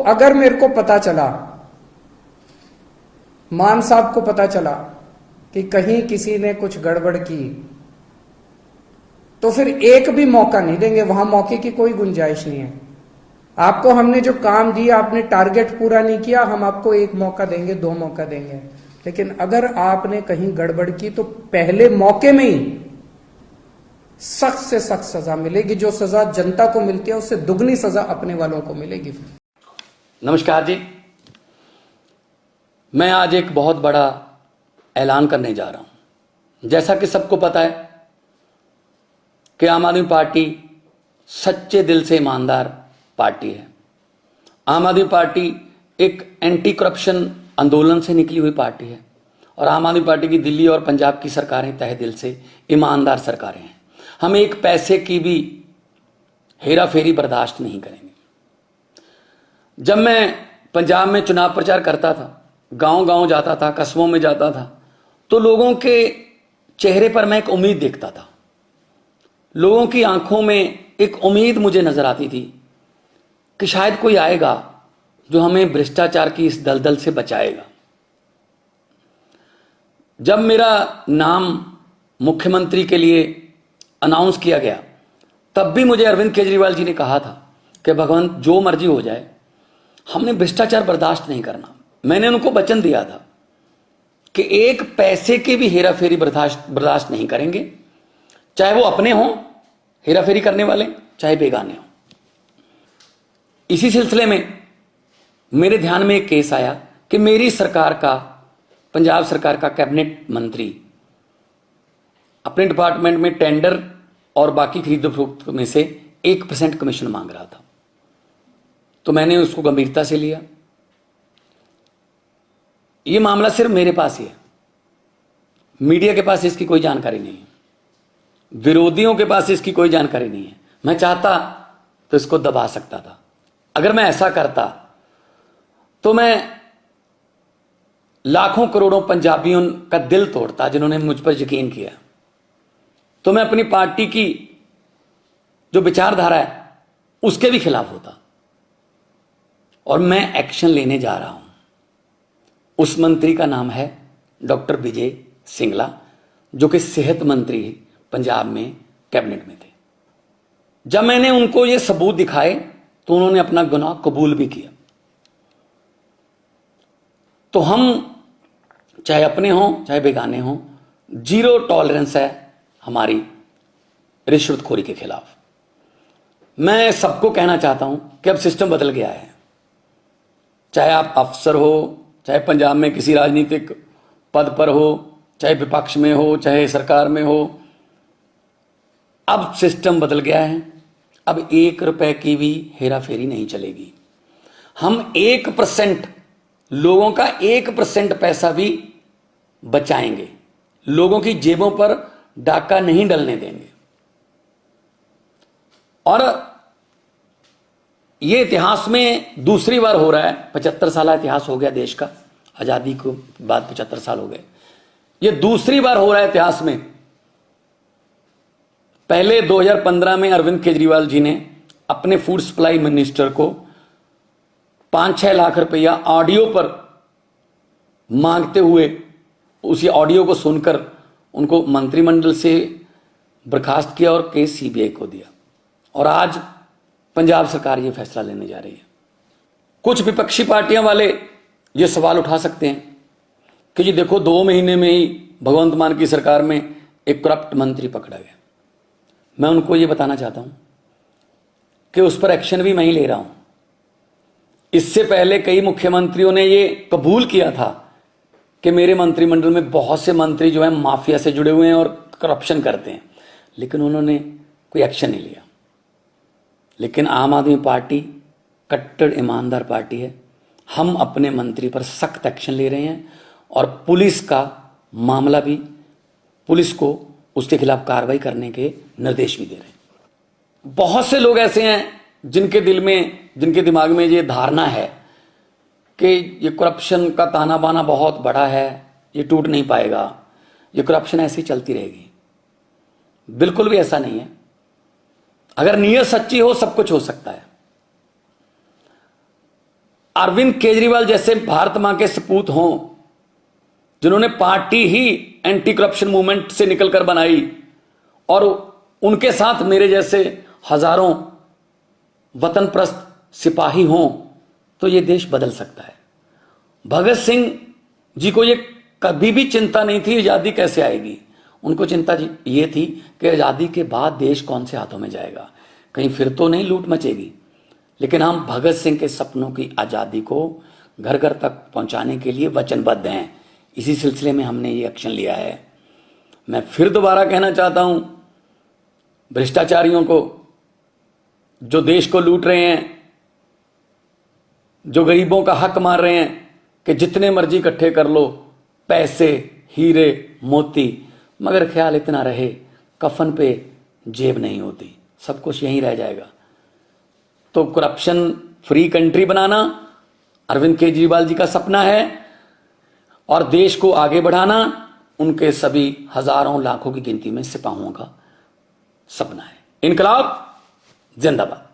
अगर मेरे को पता चला, मान साहब को पता चला कि कहीं किसी ने कुछ गड़बड़ की, तो फिर एक भी मौका नहीं देंगे, वहां मौके की कोई गुंजाइश नहीं है। आपको हमने जो काम दिया, आपने टारगेट पूरा नहीं किया, हम आपको एक मौका देंगे, दो मौका देंगे, लेकिन अगर आपने कहीं गड़बड़ की तो पहले मौके में ही सख्त से सख्त सजा मिलेगी। जो सजा जनता को मिलती है उससे दुगनी सजा अपने वालों को मिलेगी। नमस्कार जी, मैं आज एक बहुत बड़ा ऐलान करने जा रहा हूं। जैसा कि सबको पता है कि आम आदमी पार्टी सच्चे दिल से ईमानदार पार्टी है। आम आदमी पार्टी एक एंटी करप्शन आंदोलन से निकली हुई पार्टी है और आम आदमी पार्टी की दिल्ली और पंजाब की सरकारें तहे दिल से ईमानदार सरकारें हैं। हम एक पैसे की भी हेरा फेरी बर्दाश्त नहीं करेंगे। जब मैं पंजाब में चुनाव प्रचार करता था, गांव गांव जाता था, कस्बों में जाता था, तो लोगों के चेहरे पर मैं एक उम्मीद देखता था। लोगों की आंखों में एक उम्मीद मुझे नजर आती थी कि शायद कोई आएगा जो हमें भ्रष्टाचार की इस दलदल से बचाएगा। जब मेरा नाम मुख्यमंत्री के लिए अनाउंस किया गया, तब भी मुझे अरविंद केजरीवाल जी ने कहा था कि भगवंत जो मर्जी हो जाए, हमने भ्रष्टाचार बर्दाश्त नहीं करना। मैंने उनको वचन दिया था कि एक पैसे के भी हेरा फेरी बर्दाश्त नहीं करेंगे, चाहे वो अपने हों हेरा फेरी करने वाले, चाहे बेगाने हों। इसी सिलसिले में मेरे ध्यान में एक केस आया कि मेरी सरकार का, पंजाब सरकार का कैबिनेट मंत्री अपने डिपार्टमेंट में टेंडर और बाकी खरीद फरोख्त में से 1% कमीशन मांग रहा था। तो मैंने उसको गंभीरता से लिया। यह मामला सिर्फ मेरे पास ही है, मीडिया के पास इसकी कोई जानकारी नहीं है, विरोधियों के पास इसकी कोई जानकारी नहीं है। मैं चाहता तो इसको दबा सकता था। अगर मैं ऐसा करता तो मैं लाखों करोड़ों पंजाबियों का दिल तोड़ता जिन्होंने मुझ पर यकीन किया। तो मैं अपनी पार्टी की जो विचारधारा है उसके भी खिलाफ होता। और मैं एक्शन लेने जा रहा हूं। उस मंत्री का नाम है डॉक्टर विजय सिंगला, जो कि सेहत मंत्री पंजाब में कैबिनेट में थे। जब मैंने उनको ये सबूत दिखाए तो उन्होंने अपना गुनाह कबूल भी किया। तो हम चाहे अपने हों चाहे बेगाने हों, जीरो टॉलरेंस है हमारी रिश्वतखोरी के खिलाफ। मैं सबको कहना चाहता हूं कि अब सिस्टम बदल गया है। चाहे आप अफसर हो, चाहे पंजाब में किसी राजनीतिक पद पर हो, चाहे विपक्ष में हो, चाहे सरकार में हो, अब सिस्टम बदल गया है। अब 1 रुपए की भी हेरा फेरी नहीं चलेगी। हम 1%, लोगों का 1% पैसा भी बचाएंगे। लोगों की जेबों पर डाका नहीं डलने देंगे। और यह इतिहास में दूसरी बार हो रहा है। 75 साल इतिहास हो गया देश का, आजादी को बाद 75 साल हो गए। यह दूसरी बार हो रहा है इतिहास में। पहले 2015 में अरविंद केजरीवाल जी ने अपने फूड सप्लाई मिनिस्टर को 5-6 लाख रुपया ऑडियो पर मांगते हुए, उसी ऑडियो को सुनकर उनको मंत्रिमंडल से बर्खास्त किया और केस सीबीआई को दिया। और आज पंजाब सरकार ये फैसला लेने जा रही है। कुछ विपक्षी पार्टियां वाले ये सवाल उठा सकते हैं कि जी देखो, 2 महीने में ही भगवंत मान की सरकार में एक करप्ट मंत्री पकड़ा गया। मैं उनको ये बताना चाहता हूं कि उस पर एक्शन भी मैं ही ले रहा हूं। इससे पहले कई मुख्यमंत्रियों ने ये कबूल किया था कि मेरे मंत्रिमंडल में बहुत से मंत्री जो हैं माफिया से जुड़े हुए हैं और करप्शन करते हैं, लेकिन उन्होंने कोई एक्शन नहीं लिया। लेकिन आम आदमी पार्टी कट्टर ईमानदार पार्टी है। हम अपने मंत्री पर सख्त एक्शन ले रहे हैं और पुलिस का मामला भी, पुलिस को उसके खिलाफ कार्रवाई करने के निर्देश भी दे रहे हैं। बहुत से लोग ऐसे हैं जिनके दिल में, जिनके दिमाग में ये धारणा है कि ये करप्शन का ताना बाना बहुत बड़ा है, ये टूट नहीं पाएगा, ये करप्शन ऐसी चलती रहेगी। बिल्कुल भी ऐसा नहीं है। अगर नीयत सच्ची हो सब कुछ हो सकता है। अरविंद केजरीवाल जैसे भारत मां के सपूत हों, जिन्होंने पार्टी ही एंटी करप्शन मूवमेंट से निकलकर बनाई, और उनके साथ मेरे जैसे हजारों वतनप्रस्त सिपाही हों, तो ये देश बदल सकता है। भगत सिंह जी को ये कभी भी चिंता नहीं थी आजादी कैसे आएगी, उनको चिंता ये थी कि आजादी के बाद देश कौन से हाथों में जाएगा, कहीं फिर तो नहीं लूट मचेगी। लेकिन हम भगत सिंह के सपनों की आजादी को घर घर तक पहुंचाने के लिए वचनबद्ध हैं। इसी सिलसिले में हमने ये एक्शन लिया है। मैं फिर दोबारा कहना चाहता हूं भ्रष्टाचारियों को, जो देश को लूट रहे हैं, जो गरीबों का हक मार रहे हैं कि जितने मर्जी इकट्ठे कर लो, पैसे, हीरे, मोती, मगर ख्याल इतना रहे कफन पे जेब नहीं होती, सब कुछ यहीं रह जाएगा। तो करप्शन फ्री कंट्री बनाना अरविंद केजरीवाल जी का सपना है, और देश को आगे बढ़ाना उनके सभी हजारों लाखों की गिनती में सिपाहियों का सपना है। इनकलाब जिंदाबाद।